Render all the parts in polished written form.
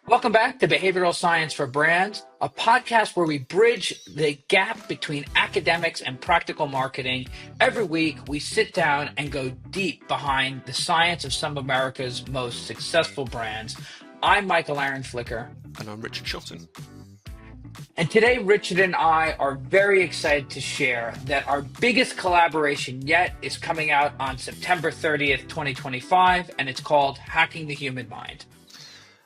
Welcome back to Behavioral Science for Brands, a podcast where we bridge the gap between academics and practical marketing. Every week, we sit down and go deep behind the science of some of America's most successful brands. I'm MichaelAaron Flicker. And I'm Richard Shotton. And today, Richard and I are very excited to share that our biggest collaboration yet is coming out on September 30th, 2025, and it's called Hacking the Human Mind.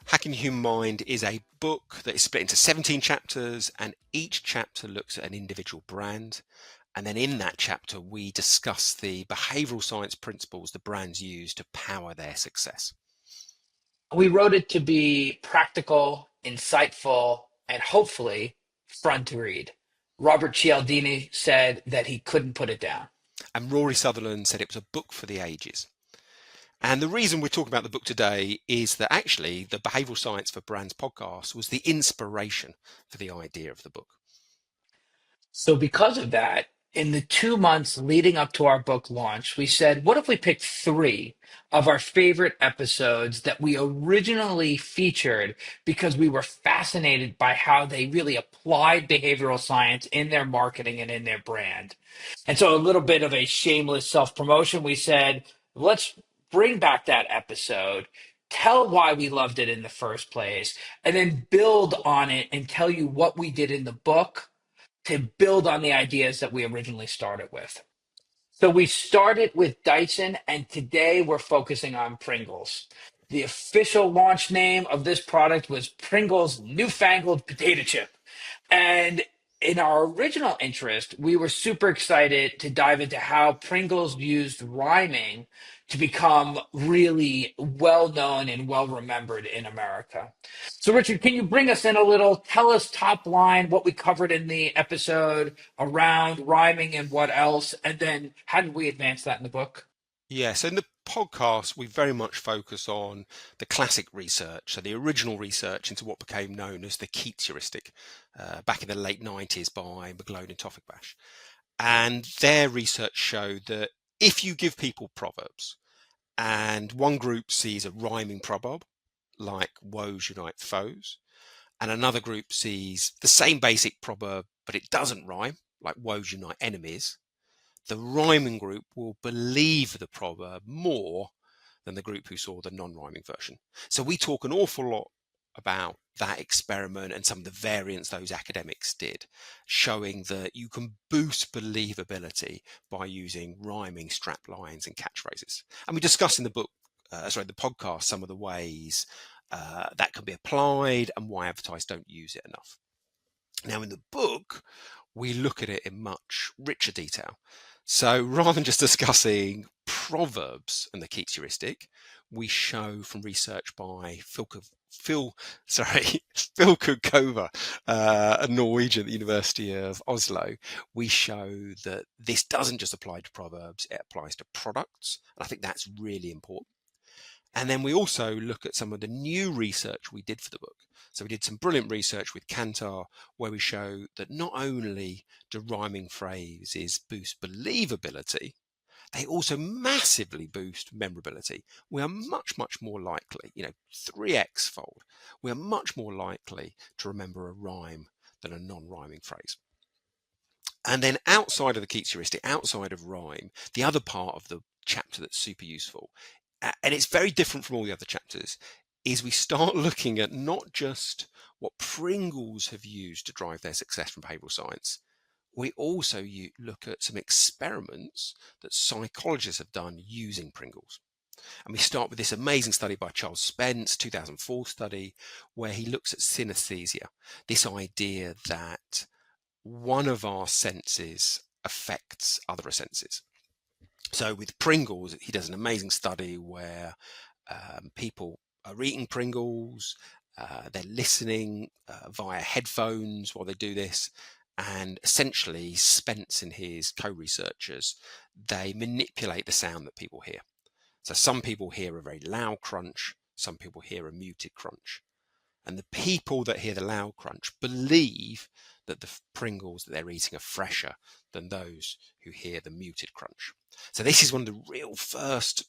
Hacking the Human Mind is a book that is split into 17 chapters, and each chapter looks at an individual brand. And then in that chapter, we discuss the behavioral science principles the brands use to power their success. We wrote it to be practical, insightful, and hopefully fun to read. Robert Cialdini said that he couldn't put it down. And Rory Sutherland said it was a book for the ages. And the reason we're talking about the book today is that actually the Behavioral Science for Brands podcast was the inspiration for the idea of the book. So, because of that, in the 2 months leading up to our book launch, we said, what if we picked three of our favorite episodes that we originally featured because we were fascinated by how they really applied behavioral science in their marketing and in their brand? And so, a little bit of a shameless self promotion, we said, let's bring back that episode. Tell why we loved it in the first place, and then build on it and tell you what we did in the book to build on the ideas that we originally started with. So we started with Dyson, and today we're focusing on Pringles. The official launch name of this product was Pringles Newfangled Potato Chip. And in our original interest, we were super excited to dive into how Pringles used rhyming to become really well known and well remembered in America. So, Richard, can you bring us in a little? Tell us top line what we covered in the episode around rhyming and what else, and then how did we advance that in the book? Yeah, so in the podcast, we very much focus on the classic research, so the original research into what became known as the Keats heuristic back in the late 90s by McGlone and Toffigbash. And their research showed that if you give people proverbs, and one group sees a rhyming proverb, like woes unite foes, and another group sees the same basic proverb, but it doesn't rhyme, like woes unite enemies, the rhyming group will believe the proverb more than the group who saw the non-rhyming version. So we talk an awful lot about that experiment and some of the variants those academics did, showing that you can boost believability by using rhyming strap lines and catchphrases. And we discuss in the book, the podcast, some of the ways that can be applied and why advertisers don't use it enough. Now, in the book, we look at it in much richer detail. So rather than just discussing proverbs and the Keats heuristic, we show from research by Phil Kukova, a Norwegian at the University of Oslo, we show that this doesn't just apply to proverbs, it applies to products. And I think that's really important. And then we also look at some of the new research we did for the book. So we did some brilliant research with Kantar, where we show that not only do rhyming phrases boost believability, they also massively boost memorability. We are much, much more likely, 3x fold, we are much more likely to remember a rhyme than a non-rhyming phrase. And then outside of the Keats heuristic, outside of rhyme, the other part of the chapter that's super useful, and it's very different from all the other chapters, is we start looking at not just what Pringles have used to drive their success from behavioral science. We also look at some experiments that psychologists have done using Pringles. And we start with this amazing study by Charles Spence, 2004 study, where he looks at synesthesia, this idea that one of our senses affects other senses. So with Pringles, he does an amazing study where people are eating Pringles, they're listening via headphones while they do this, and essentially Spence and his co-researchers, they manipulate the sound that people hear. So some people hear a very loud crunch, some people hear a muted crunch. And the people that hear the loud crunch believe that the Pringles that they're eating are fresher than those who hear the muted crunch. So this is one of the real first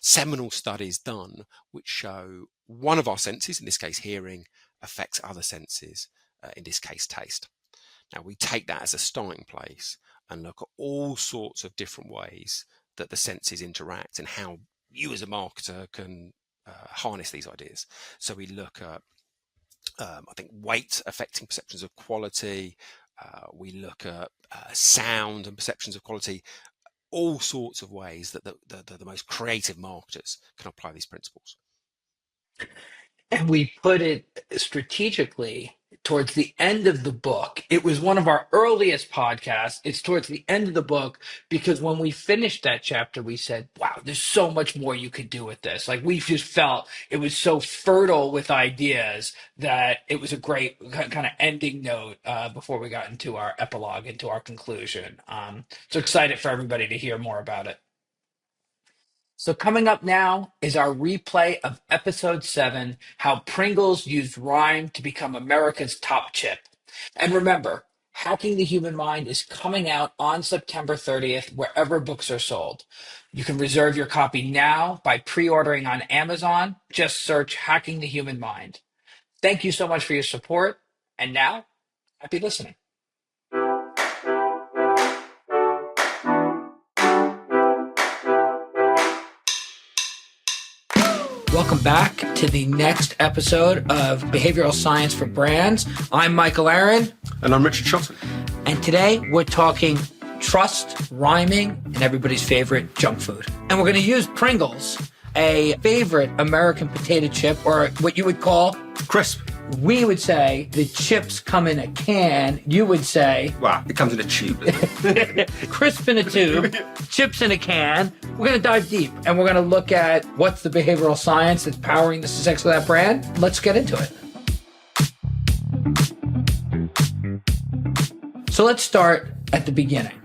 seminal studies done which show one of our senses, in this case hearing, affects other senses, in this case taste. Now we take that as a starting place and look at all sorts of different ways that the senses interact and how you as a marketer can harness these ideas. So we look at, I think, weight affecting perceptions of quality. We look at sound and perceptions of quality, all sorts of ways that the most creative marketers can apply these principles. And we put it strategically towards the end of the book. It was one of our earliest podcasts. It's towards the end of the book because when we finished that chapter, we said, wow, there's so much more you could do with this. Like, we just felt it was so fertile with ideas that it was a great kind of ending note before we got into our epilogue, into our conclusion. So excited for everybody to hear more about it. So coming up now is our replay of episode 7, how Pringles used rhyme to become America's top chip. And remember, Hacking the Human Mind is coming out on September 30th, wherever books are sold. You can reserve your copy now by pre-ordering on Amazon. Just search Hacking the Human Mind. Thank you so much for your support. And now, happy listening. Welcome back to the next episode of Behavioral Science for Brands. I'm MichaelAaron. And I'm Richard Shotton. And today we're talking trust, rhyming, and everybody's favorite junk food. And we're going to use Pringles, a favorite American potato chip, or what you would call crisp. We would say the chips come in a can. You would say, Wow, it comes in a tube. crisp in a tube, chips in a can. We're going to dive deep and we're going to look at what's the behavioral science that's powering the success of that brand. Let's get into it. So let's start at the beginning.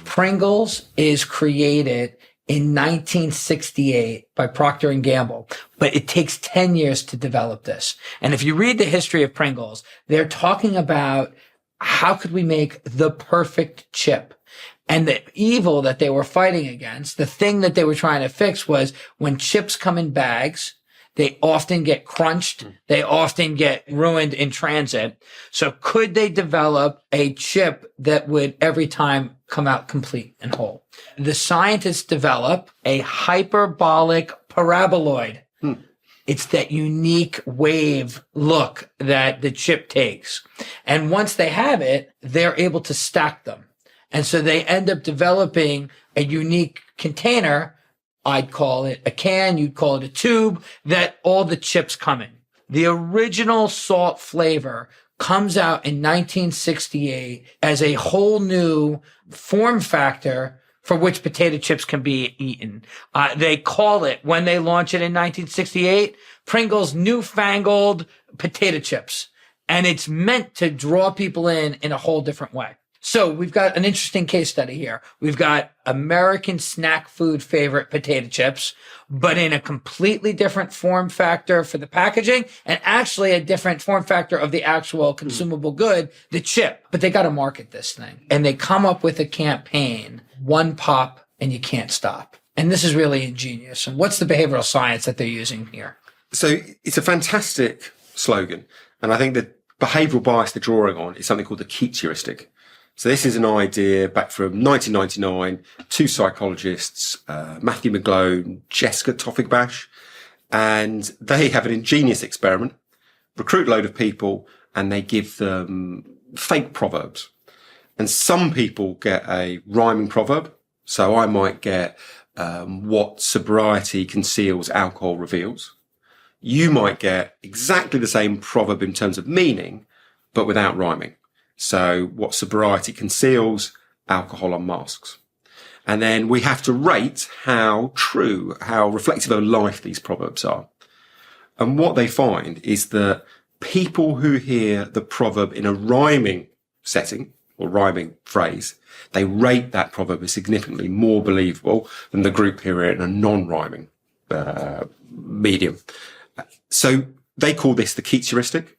Pringles is created in 1968 by Procter & Gamble, but it takes 10 years to develop this. And if you read the history of Pringles, they're talking about how could we make the perfect chip? And the evil that they were fighting against, the thing that they were trying to fix was when chips come in bags, they often get crunched. They often get ruined in transit. So could they develop a chip that would every time come out complete and whole? The scientists develop a hyperbolic paraboloid. It's that unique wave look that the chip takes. And once they have it, they're able to stack them. And so they end up developing a unique container. I'd call it a can, you'd call it a tube, that all the chips come in. The original salt flavor comes out in 1968 as a whole new form factor for which potato chips can be eaten. They call it, when they launch it in 1968, Pringles newfangled potato chips. And it's meant to draw people in a whole different way. So we've got an interesting case study here. We've got American snack food favorite potato chips, but in a completely different form factor for the packaging and actually a different form factor of the actual consumable good, the chip. But they got to market this thing. And they come up with a campaign, one pop and you can't stop. And this is really ingenious. And what's the behavioral science that they're using here? So it's a fantastic slogan. And I think the behavioral bias they're drawing on is something called the Keats heuristic. So this is an idea back from 1999, two psychologists, Matthew McGlone, Jessica Toffig-Bash, and they have an ingenious experiment, recruit a load of people, and they give them fake proverbs. And some people get a rhyming proverb. So I might get, what sobriety conceals, alcohol reveals. You might get exactly the same proverb in terms of meaning, but without rhyming. So what sobriety conceals, alcohol unmasks. And then we have to rate how true, how reflective of life these proverbs are. And what they find is that people who hear the proverb in a rhyming setting or rhyming phrase, they rate that proverb as significantly more believable than the group who hear it in a non-rhyming medium. So they call this the Keats heuristic.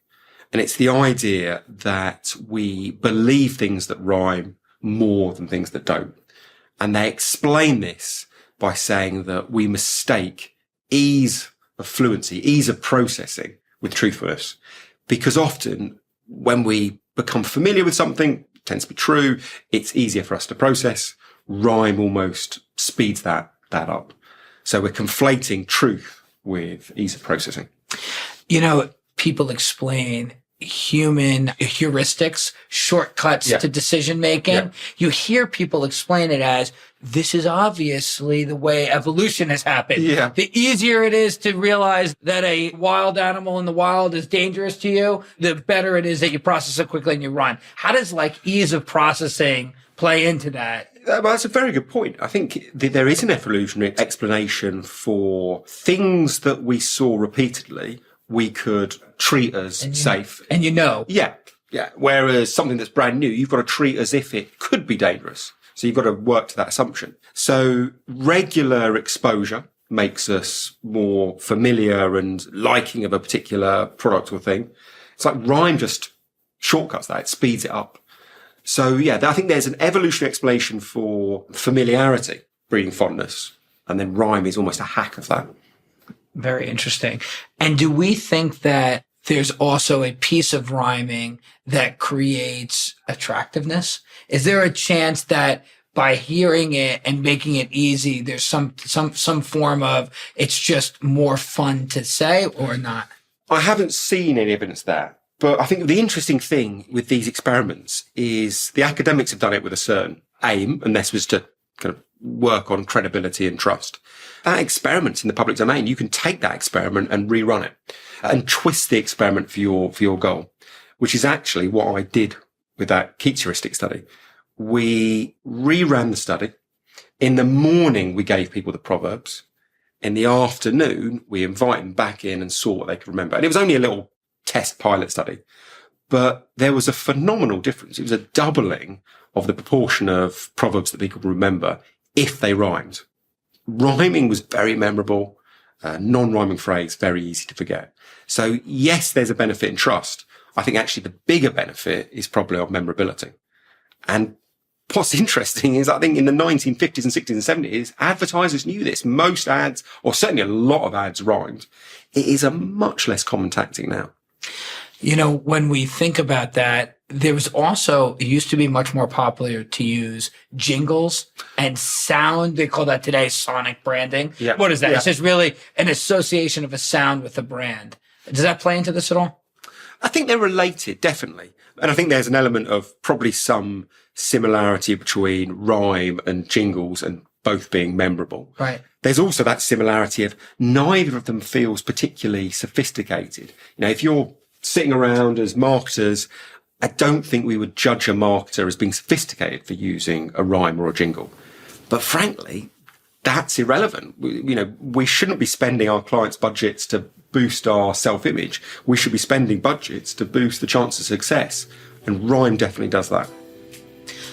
And it's the idea that we believe things that rhyme more than things that don't. And they explain this by saying that we mistake ease of fluency, ease of processing with truthfulness. Because often when we become familiar with something, it tends to be true, it's easier for us to process. Rhyme almost speeds that up. So we're conflating truth with ease of processing. People explain human heuristics, shortcuts to decision making. Yeah. You hear people explain it as, this is obviously the way evolution has happened. Yeah. The easier it is to realize that a wild animal in the wild is dangerous to you, the better it is that you process it quickly and you run. How does ease of processing play into that? Well, that's a very good point. I think there is an evolutionary explanation for things that we saw repeatedly we could treat as safe. And Yeah. Whereas something that's brand new, you've got to treat as if it could be dangerous. So you've got to work to that assumption. So regular exposure makes us more familiar and liking of a particular product or thing. It's like rhyme just shortcuts that. It speeds it up. So yeah, I think there's an evolutionary explanation for familiarity, breeding fondness. And then rhyme is almost a hack of that. Very interesting. And do we think that there's also a piece of rhyming that creates attractiveness? Is there a chance that by hearing it and making it easy, there's some form of it's just more fun to say or not? I haven't seen any evidence there. But I think the interesting thing with these experiments is the academics have done it with a certain aim, and this was to kind of work on credibility and trust. That experiment's in the public domain. You can take that experiment and rerun it and twist the experiment for your goal, which is actually what I did with that Keats heuristic study. We reran the study. In the morning, we gave people the proverbs. In the afternoon, we invited them back in and saw what they could remember. And it was only a little test pilot study, but there was a phenomenal difference. It was a doubling of the proportion of proverbs that people remember if they rhymed. Rhyming was very memorable. Non-rhyming phrase, very easy to forget. So yes, there's a benefit in trust. I think actually the bigger benefit is probably on memorability. And what's interesting is I think in the 1950s and 60s and 70s, advertisers knew this. Most ads, or certainly a lot of ads, rhymed. It is a much less common tactic now. When we think about that, there was also, it used to be much more popular to use jingles and sound. They call that today sonic branding. Yeah. What is that? Yeah. It's just really an association of a sound with a brand. Does that play into this at all? I think they're related, definitely. And I think there's an element of probably some similarity between rhyme and jingles and both being memorable. Right. There's also that similarity of neither of them feels particularly sophisticated. If you're sitting around as marketers, I don't think we would judge a marketer as being sophisticated for using a rhyme or a jingle. But frankly, that's irrelevant. We shouldn't be spending our clients' budgets to boost our self-image. We should be spending budgets to boost the chance of success. And rhyme definitely does that.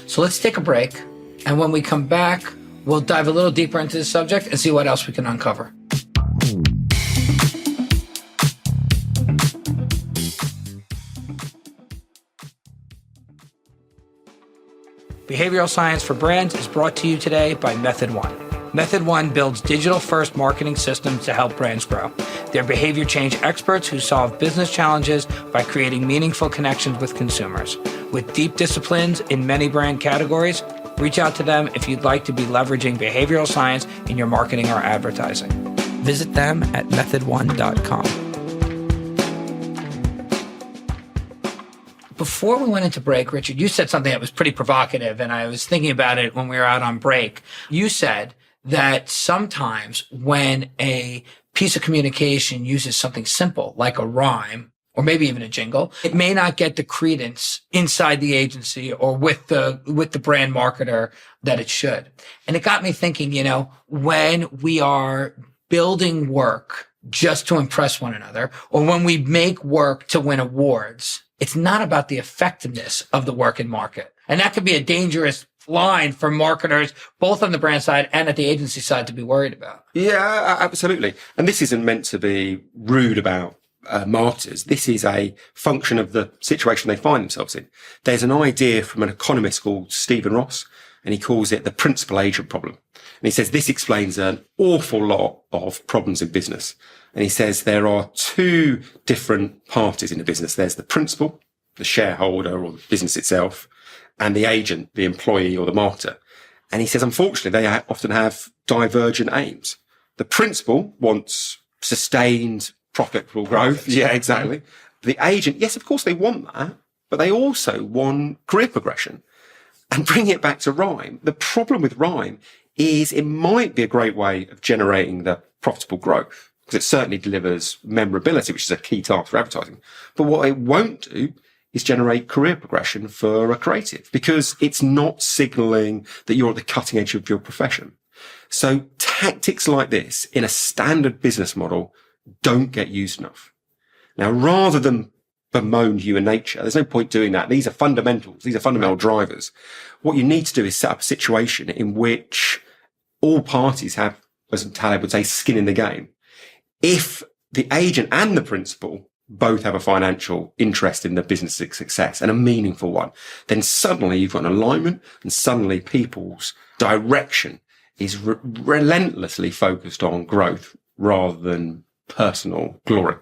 So let's take a break. And when we come back, we'll dive a little deeper into the subject and see what else we can uncover. Behavioral Science for Brands is brought to you today by Method One. Method One builds digital-first marketing systems to help brands grow. They're behavior change experts who solve business challenges by creating meaningful connections with consumers. With deep disciplines in many brand categories, reach out to them if you'd like to be leveraging behavioral science in your marketing or advertising. Visit them at methodone.com. Before we went into break, Richard, you said something that was pretty provocative, and I was thinking about it when we were out on break. You said that sometimes when a piece of communication uses something simple, like a rhyme, or maybe even a jingle, it may not get the credence inside the agency or with the brand marketer that it should. And it got me thinking, when we are building work just to impress one another, or when we make work to win awards, it's not about the effectiveness of the work in market. And that could be a dangerous line for marketers, both on the brand side and at the agency side, to be worried about. Yeah, absolutely. And this isn't meant to be rude about marketers. This is a function of the situation they find themselves in. There's an idea from an economist called Stephen Ross, and he calls it the principal agent problem. And he says this explains an awful lot of problems in business. And he says there are two different parties in a business. There's the principal, the shareholder or the business itself, and the agent, the employee or the marketer. And he says, unfortunately, they often have divergent aims. The principal wants sustained profitable growth. Yeah, exactly. The agent, yes, of course they want that, but they also want career progression. And bring it back to rhyme. The problem with rhyme is it might be a great way of generating the profitable growth, because it certainly delivers memorability, which is a key task for advertising. But what it won't do is generate career progression for a creative, because it's not signaling that you're at the cutting edge of your profession. So tactics like this in a standard business model don't get used enough. Now, rather than bemoan human nature, there's no point doing that. These are fundamentals. These are fundamental drivers. What you need to do is set up a situation in which all parties have, as Taleb would say, skin in the game. If the agent and the principal both have a financial interest in the business success, and a meaningful one, then suddenly you've got an alignment, and suddenly people's direction is relentlessly focused on growth rather than personal glory.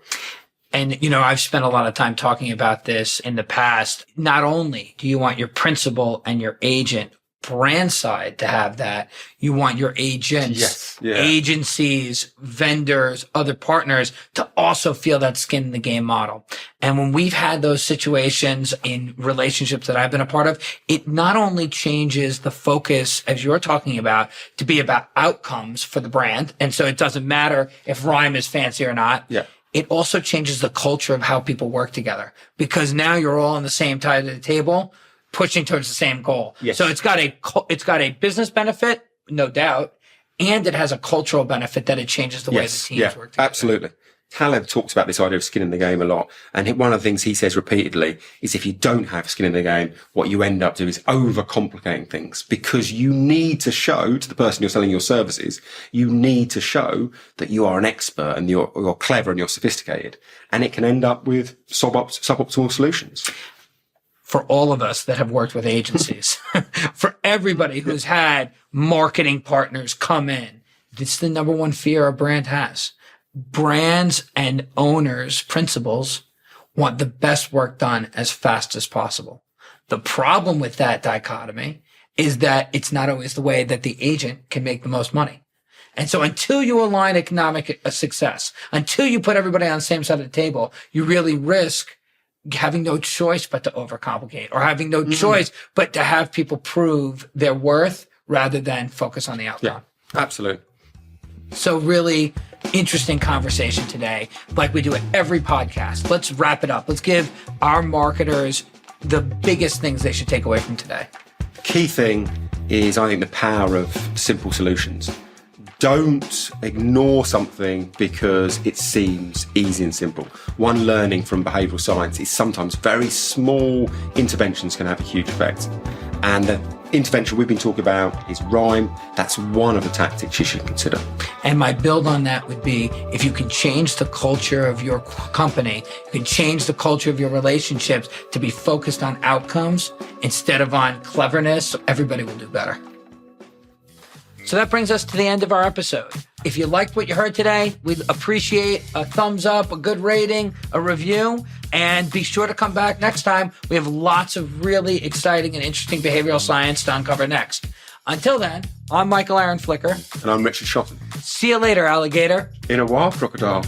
And, I've spent a lot of time talking about this in the past. Not only do you want your principal and your agent brand side to have that, you want your agents, agencies, vendors, other partners to also feel that skin in the game model. And when we've had those situations in relationships that I've been a part of, it not only changes the focus, as you're talking about, to be about outcomes for the brand. And so it doesn't matter if rhyme is fancy or not. Yeah. It also changes the culture of how people work together, because now you're all on the same side of the table, pushing towards the same goal. Yes. So it's got a business benefit, no doubt, and it has a cultural benefit that it changes the way the teams work together. Absolutely. Taleb talks about this idea of skin in the game a lot. And one of the things he says repeatedly is if you don't have skin in the game, what you end up doing is overcomplicating things, because you need to show to the person you're selling your services, you need to show that you are an expert and you're clever and you're sophisticated. And it can end up with suboptimal solutions. For all of us that have worked with agencies, for everybody who's had marketing partners come in, this is the number one fear a brand has. Brands and owners, principals, want the best work done as fast as possible. The problem with that dichotomy is that it's not always the way that the agent can make the most money. And so until you align economic success, until you put everybody on the same side of the table, you really risk having no choice but to overcomplicate, or having no choice but to have people prove their worth rather than focus on the outcome. Yeah, absolutely. So really interesting conversation today, like we do at every podcast. Let's wrap it up. Let's give our marketers the biggest things they should take away from today. Key thing is, I think, the power of simple solutions. Don't ignore something because it seems easy and simple. One learning from behavioural science is sometimes very small interventions can have a huge effect. And the intervention we've been talking about is rhyme. That's one of the tactics you should consider. And my build on that would be, if you can change the culture of your company, you can change the culture of your relationships to be focused on outcomes instead of on cleverness, everybody will do better. So that brings us to the end of our episode. If you liked what you heard today, we'd appreciate a thumbs up, a good rating, a review, and be sure to come back next time. We have lots of really exciting and interesting behavioral science to uncover next. Until then, I'm MichaelAaron Flicker. And I'm Richard Shotton. See you later, alligator. In a while, crocodile.